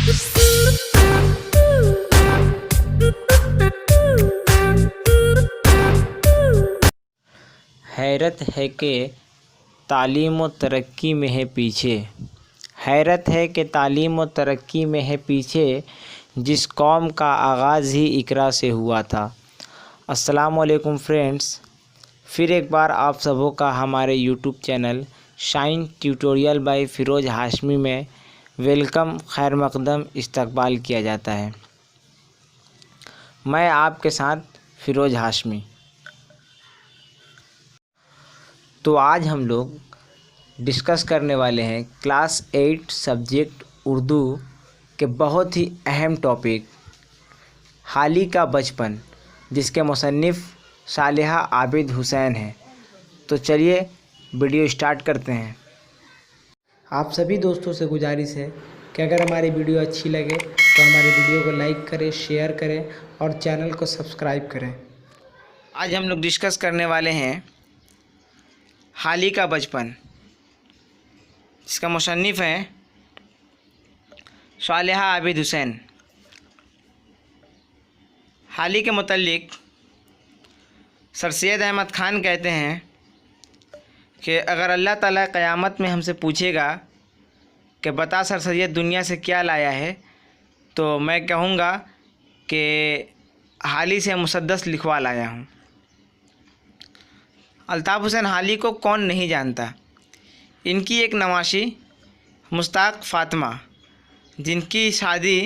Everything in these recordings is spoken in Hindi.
हैरत है कि तालीम व तरक्की में है पीछे। हैरत है कि तालीम व तरक्की में है पीछे, जिस कौम का आगाज़ ही इकरा से हुआ था। अस्सलाम वालेकुम फ्रेंड्स, फिर एक बार आप सबों का हमारे YouTube channel Shine Tutorial by Firoz Hashmi में वेलकम, खैर मकदम, इस्तकबाल किया जाता है। मैं आपके साथ फ़िरोज़ हाशमी। तो आज हम लोग डिस्कस करने वाले हैं क्लास 8 सब्जेक्ट उर्दू के बहुत ही अहम टॉपिक हाली का बचपन, जिसके मुसन्निफ़ सालिहा आबिद हुसैन हैं। तो चलिए वीडियो स्टार्ट करते हैं। आप सभी दोस्तों से गुजारिश है कि अगर हमारी वीडियो अच्छी लगे तो हमारे वीडियो को लाइक करें, शेयर करें और चैनल को सब्सक्राइब करें। आज हम लोग डिस्कस करने वाले हैं हाली का बचपन, जिसका मुसन्निफ़ है सालिहा आबिद हुसैन। हाली के मुतल्लिक सर सैयद अहमद ख़ान कहते हैं कि अगर अल्लाह ताला क़यामत में हमसे पूछेगा कि बता सर सैयद दुनिया से क्या लाया है, तो मैं कहूँगा कि हाली से मुसद्दस लिखवा लाया हूँ। अल्ताफ़ हुसैन हाली को कौन नहीं जानता। इनकी एक नवाशी मुश्ताक फ़ातिमा, जिनकी शादी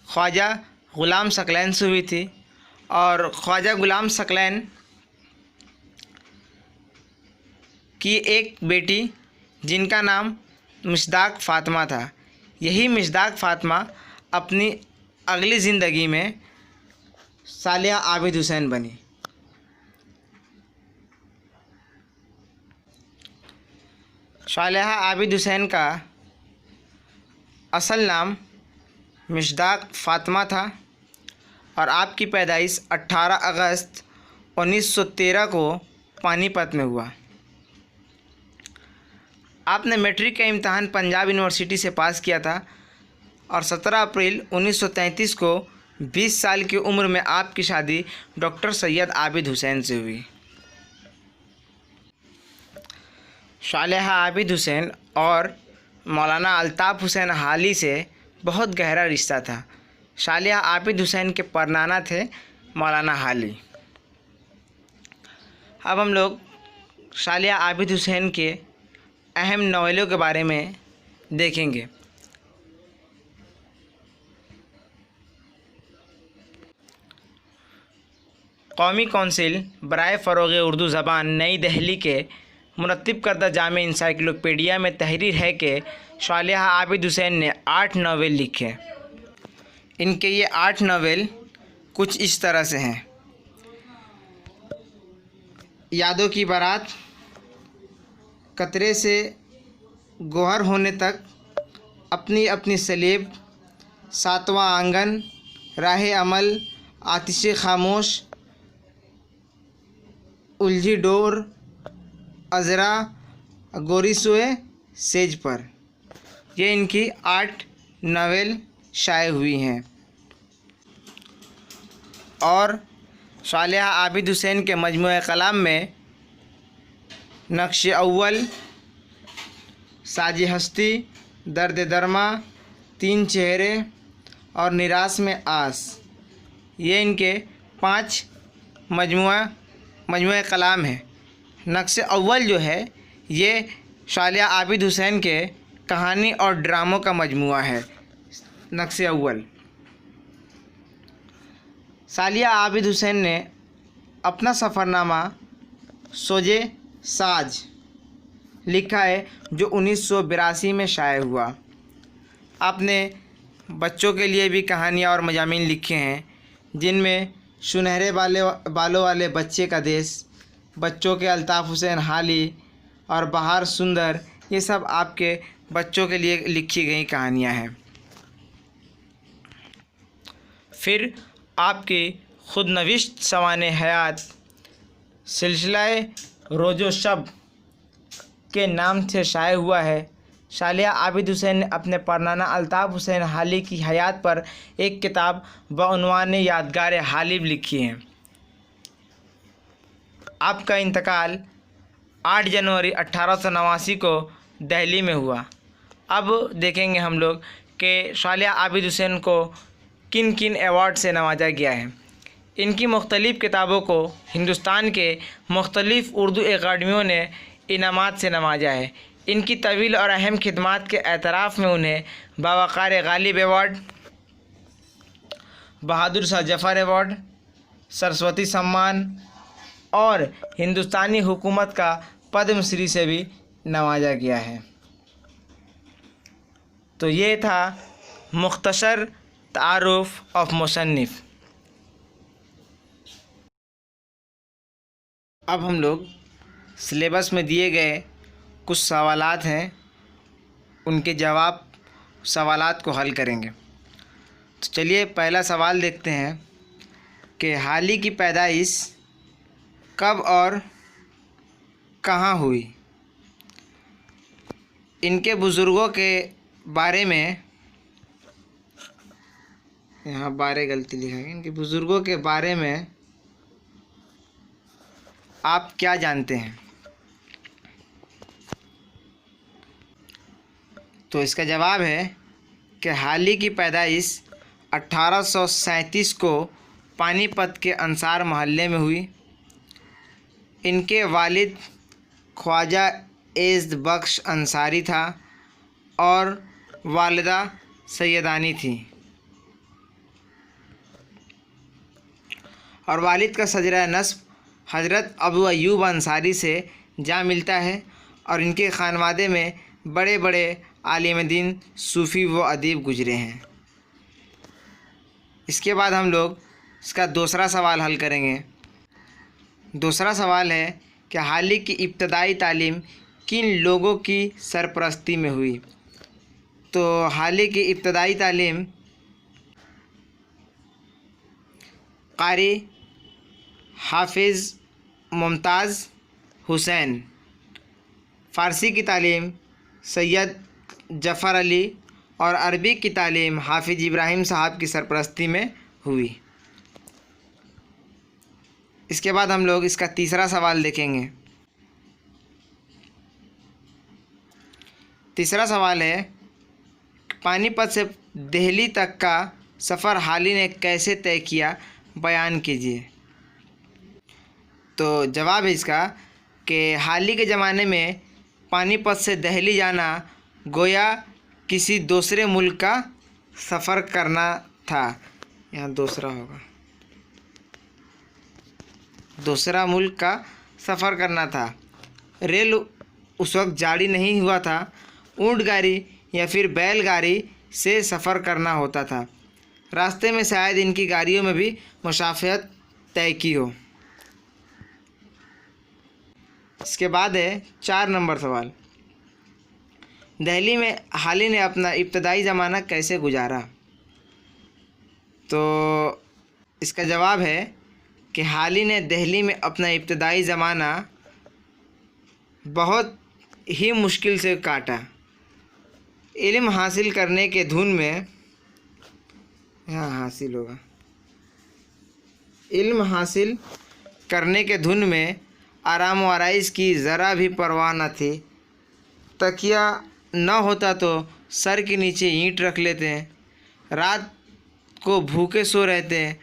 ख्वाजा ग़ुलाम सकलैन से हुई थी, और ख्वाजा ग़ुलाम सकलैन की एक बेटी जिनका नाम मिस्दाक फ़ातिमा था। यही मिस्दाक फ़ातिमा अपनी अगली ज़िंदगी में सालिहा आबिद हुसैन बनी। सालिहा आबिद हुसैन का असल नाम मिस्दाक फ़ातिमा था और आपकी पैदाइश 18 अगस्त 1913 को पानीपत में हुआ। आपने मैट्रिक का इम्तहान पंजाब यूनिवर्सिटी से पास किया था और 17 अप्रैल 1933 को 20 साल की उम्र में आपकी शादी डॉक्टर सैयद आबिद हुसैन से हुई। सालिहा आबिद हुसैन और मौलाना अल्ताफ़ हुसैन हाली से बहुत गहरा रिश्ता था। सालिहा आबिद हुसैन के परनाना थे मौलाना हाली। अब हम लोग सालिहा आबिद हुसैन के अहम नॉवेलों के बारे में देखेंगे। कौमी कौंसिल बराए फ़रोग़ उर्दू ज़बान नई दिल्ली के मुरत्तिब करदा जामे इंसाइक्लोपीडिया में तहरीर है कि सालिहा आबिद हुसैन ने 8 नावल लिखे। इनके ये 8 नावल कुछ इस तरह से हैं: यादों की बारात, कतरे से गोहर होने तक, अपनी अपनी सलेब, सातवां आंगन, राह अमल, आतिशे खामोश, उलझी डोर, अज़रा, गोरीसोए सेज पर। ये इनकी 8 नावल शाये हुई हैं। और सालिहा आबिद हुसैन के मजमूए कलाम में नक्श अव्वल, साजी हस्ती, दर्द दरमा, 3 चेहरे और निराश में आस, ये इनके 5 मजमूए कलाम हैं। नक्श अव्वल जो है ये सालिहा आबिद हुसैन के कहानी और ड्रामों का मजमूआ है। नक्श अव्वल सालिहा आबिद हुसैन ने अपना सफ़रनामा सोजे साज लिखा है, जो 1982 में शाये हुआ। आपने बच्चों के लिए भी कहानियाँ और मज़ामीन लिखे हैं, जिनमें सुनहरे बालों वाले बच्चे का देश, बच्चों के अल्ताफ़ हुसैन हाली और बहार सुंदर, ये सब आपके बच्चों के लिए लिखी गई कहानियाँ हैं। फिर आपकी खुद नविश्त सवाने हयात सिलसिला रोज़ो शब के नाम से शाये हुआ है। सालिया आबिद हुसैन ने अपने परनाना अल्ताफ़ हुसैन हाली की हयात पर एक किताब बउन्वान यादगार हालिब लिखी है। आपका इंतकाल 8 जनवरी 1889 को दिल्ली में हुआ। अब देखेंगे हम लोग कि सालिया आबिद हुसैन को किन किन अवार्ड से नवाजा गया है। इनकी मुख्तलिफ़ किताबों को हिंदुस्तान के मुख्तलिफ़ उर्दू अकाडमियों ने इनामात से नवाजा है। इनकी तवील और अहम खिदमात के एतराफ़ में उन्हें बावक़ार गालिब अवार्ड, बहादुर शाह जफ़र अवार्ड, सरस्वती सम्मान और हिंदुस्तानी हुकूमत का पद्मश्री से भी नवाजा गया है। तो ये था मुख्तसर तारुफ़ ऑफ मुसन्निफ़। अब हम लोग सिलेबस में दिए गए कुछ सवालात हैं, उनके जवाब सवालात को हल करेंगे। तो चलिए पहला सवाल देखते हैं कि हाली की पैदाइश कब और कहाँ हुई। इनके बुज़ुर्गों के बारे में, यहाँ बारे गलती लिखा है, इनके बुज़ुर्गों के बारे में आप क्या जानते हैं। तो इसका जवाब है कि हाली की पैदाइश 1837 को पानीपत के अंसार महल्ले में हुई। इनके वालिद ख्वाजा एज़्द बख्श अंसारी था और वालिदा सैयदानी थी, और वालिद का सजरा नस्ब हज़रत अबू अय्यूब अंसारी से जा मिलता है, और इनके ख़ानवादे में बड़े बड़े आलिम दीन, सूफ़ी व अदीब गुजरे हैं। इसके बाद हम लोग इसका दूसरा सवाल हल करेंगे। दूसरा सवाल है कि हाली की इब्तदाई तालीम किन लोगों की सरपरस्ती में हुई। तो हाली की इब्तदाई तालीम कारी हाफिज़ मुमताज़ हुसैन, फ़ारसी की तालीम सैयद जफ़र अली और अरबी की तालीम हाफिज़ इब्राहिम साहब की सरपरस्ती में हुई। इसके बाद हम लोग इसका तीसरा सवाल देखेंगे। तीसरा सवाल है पानीपत से दिल्ली तक का सफ़र हाली ने कैसे तय किया, बयान कीजिए। तो जवाब है इसका कि हाली के ज़माने में पानीपत से दिल्ली जाना गोया किसी दूसरे मुल्क का सफ़र करना था। यहाँ दूसरा होगा, दूसरा मुल्क का सफ़र करना था। रेल उस वक्त जारी नहीं हुआ था, ऊँट गाड़ी या फिर बैलगाड़ी से सफ़र करना होता था। रास्ते में शायद इनकी गाड़ियों में भी मुसाफियत तय की हो। इसके बाद है 4 नंबर सवाल। दिल्ली में हाली ने अपना इब्तदाई ज़माना कैसे गुजारा। तो इसका जवाब है कि हाली ने दिल्ली में अपना इब्तदाई ज़माना बहुत ही मुश्किल से काटा। इल्म हासिल करने के धुन में, यहाँ हासिल होगा, इल्म हासिल करने के धुन में आराम व आराइश की ज़रा भी परवाह न थी। तकिया न होता तो सर के नीचे ईंट रख लेते हैं, रात को भूखे सो रहते हैं।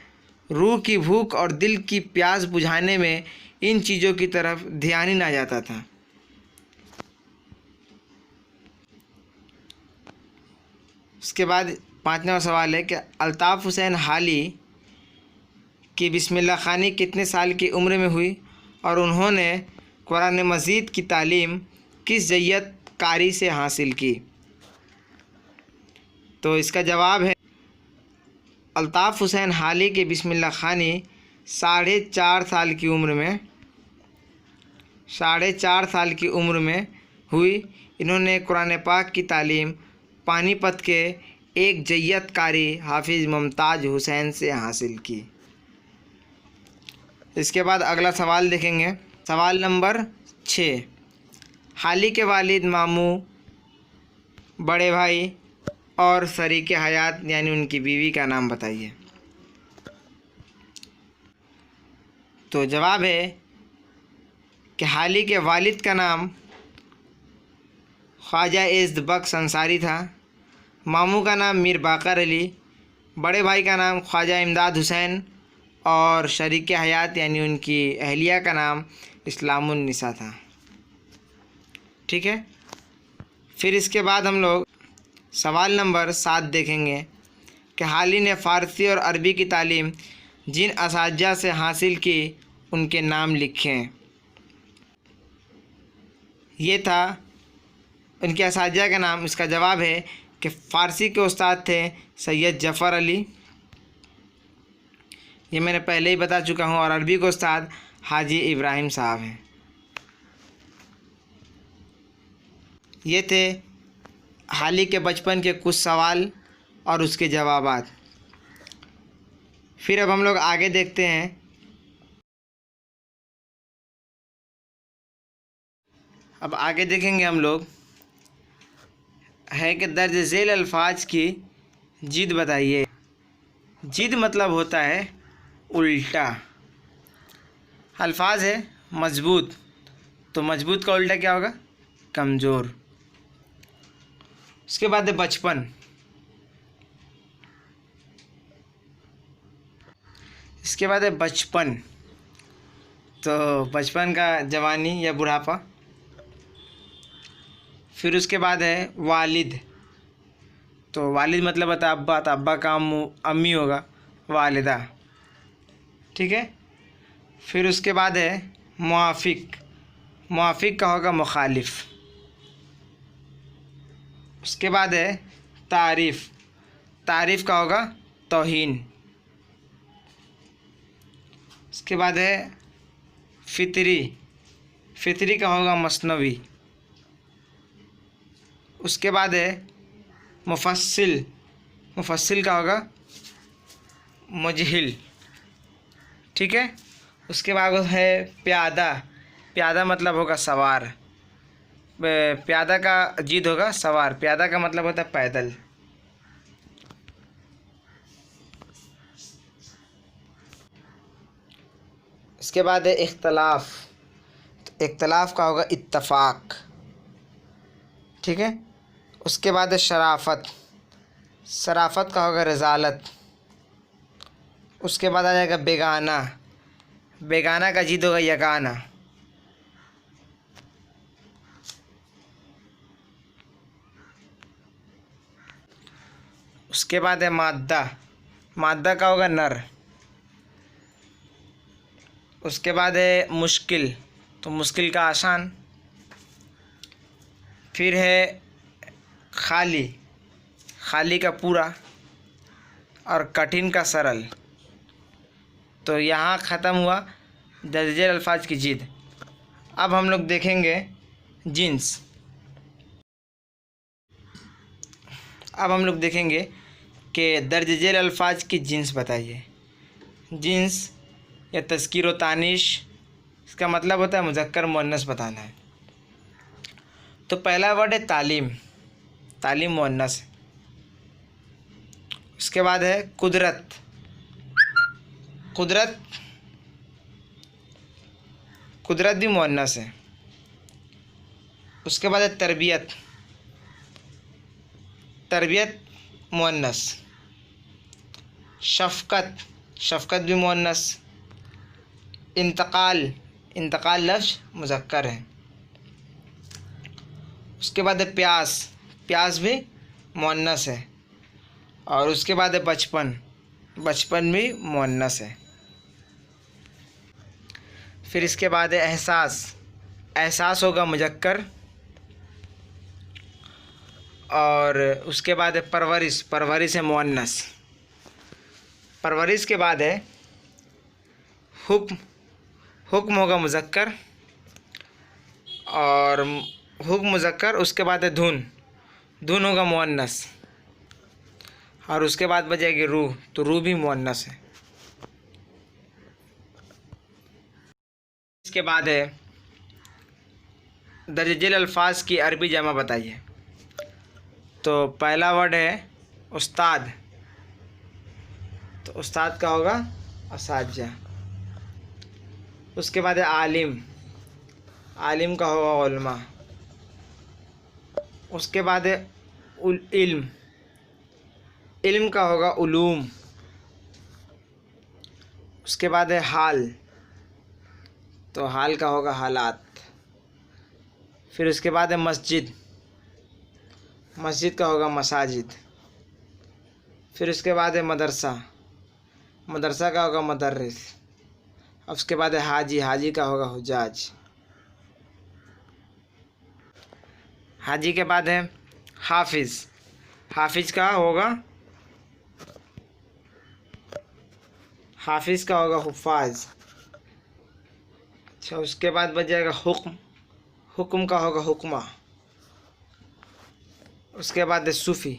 रूह की भूख और दिल की प्यास बुझाने में इन चीज़ों की तरफ ध्यान ही ना जाता था। उसके बाद 5वां सवाल है कि अल्ताफ़ हुसैन हाली की बिस्मिल्लाह खानी कितने साल की उम्र में हुई और उन्होंने कुरान मजीद की तालीम किस जय्यत कारी से हासिल की। तो इसका जवाब है अल्ताफ़ हुसैन हाली की बिस्मिल्लाह खानी 4.5 साल की उम्र में, 4.5 साल की उम्र में हुई। इन्होंने कुरान पाक की तालीम पानीपत के एक जय्यत कारी हाफिज़ मुमताज़ हुसैन से हासिल की। इसके बाद अगला सवाल देखेंगे, सवाल नंबर 6। हाली के वालिद मामू बड़े भाई और शरीके हयात यानी उनकी बीवी का नाम बताइए। तो जवाब है कि हाली के वालिद का नाम ख्वाजा इज़्ज़ बख्श अंसारी था, मामू का नाम मीर बाकर अली, बड़े भाई का नाम ख्वाजा इमदाद हुसैन और शरीक हयात यानी उनकी अहलिया का नाम इस्लामुन्निसा था। ठीक है। फिर इसके बाद हम लोग सवाल नंबर 7 देखेंगे कि हाली ने फ़ारसी और अरबी की तालीम जिन असातिज़ा से हासिल की उनके नाम लिखें। ये था उनके असातिज़ा का नाम। इसका जवाब है कि फ़ारसी के उस्ताद थे सैयद जफ़र अली, ये मैंने पहले ही बता चुका हूँ, और अरबी के उस्ताद हाजी इब्राहिम साहब हैं। ये थे हाली के बचपन के कुछ सवाल और उसके जवाबात। फिर अब हम लोग आगे देखते हैं। अब आगे देखेंगे हम लोग है कि दर्ज झेल अल्फाज की जिद बताइए। जिद मतलब होता है उल्टा। अल्फाज है मजबूत, तो मजबूत का उल्टा क्या होगा? कमज़ोर। उसके बाद है बचपन। इसके बाद है बचपन, तो बचपन का जवानी या बुढ़ापा। फिर उसके बाद है वालिद, तो वालिद मतलब होता है अब्बा, तो अब्बा का अम्मी होगा वालिदा। ठीक है। फिर उसके बाद है मुआफ़िक, मुआफ़िक का होगा मुखालिफ। उसके बाद है तारीफ़, तारीफ़ का होगा तौहीन। उसके बाद है फ़ितरी, फ़ितरी का होगा मसनवी। उसके बाद है मुफस्सिल, मुफस्सिल का होगा मुजहिल। ठीक है। उसके बाद है प्यादा, प्यादा मतलब होगा सवार। प्यादा का जिद होगा सवार, प्यादा का मतलब होता है पैदल। इसके बाद है इख्तलाफ, तो इख्तलाफ का होगा इत्तफाक। ठीक है। उसके बाद है शराफत, शराफत का होगा रज़ालत। उसके बाद आ जाएगा बेगाना, बेगाना का जिद होगा यगाना। उसके बाद है माद्दा, माद्दा का होगा नर। उसके बाद है मुश्किल, तो मुश्किल का आसान। फिर है खाली, खाली का पूरा, और कठिन का सरल। तो यहाँ ख़त्म हुआ दर्ज झेल अल्फाज की जिद। अब हम लोग देखेंगे जिन्स। अब हम लोग देखेंगे कि दर्ज झेल अल्फाज की जिन्स बताइए। जिन्स या तज़कीर व तानीश, इसका मतलब होता है मुज़क्कर मुअन्नस बताना है। तो पहला वर्ड है तालीम, तालीम मुअन्नस। उसके बाद है कुदरत, कुदरत, कुदरत भी मुअन्नस है। उसके बाद है तरबियत, तरबियत मुअन्नस। शफ़क़त, शफ़क़त भी मुअन्नस। इंतकाल, इंतकाल लफ्ज़ मुज़क्कर है। उसके बाद है प्यास, प्यास भी मुअन्नस है। और उसके बाद है बचपन, बचपन भी मुअन्नस है। फिर इसके बाद है एहसास, एहसास होगा मुज़क्कर। और उसके बाद है परवरिश, परवरिश है मुअन्नस। परवरिश के बाद है हुक्म, हुक्म होगा मुज़क्कर और हुक्म मुज़क्कर। उसके बाद है धुन, धुन होगा मुअन्नस। और उसके बाद बचेगी रूह, तो रूह भी मुअन्नस है। इसके बाद है दर्ज झेल अल्फाज की अरबी जमा बताइए। तो पहला वर्ड है उस्ताद, तो उस्ताद का होगा असातिज़ा। उसके बाद है आलिम, आलिम का होगा उलमा। उसके बाद है इल्म, इल्म का होगा उलूम। उसके बाद है हाल, तो हाल का होगा हालात। फिर उसके बाद है मस्जिद, मस्जिद का होगा मसाजिद। फिर उसके बाद है मदरसा, मदरसा का होगा मदर्रिस। उसके बाद है हाजी, हाजी का होगा हुजाज। हाजी के बाद है हाफिज़, हाफिज़ का होगा हाफिज़ का होगा हुफ़ाज़। अच्छा, उसके बाद बच जाएगा हुक्म, हुक्म का होगा हुक्मा। उसके बाद है सूफ़ी,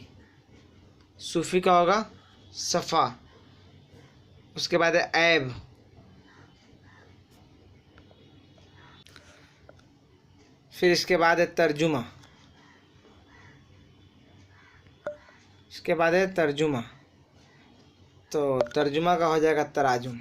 सूफ़ी का होगा सफ़ा। उसके बाद है ऐब, फिर इसके बाद है तर्जुमा, इसके बाद है तर्जुमा, तो तर्जुमा का हो जाएगा तराजुम।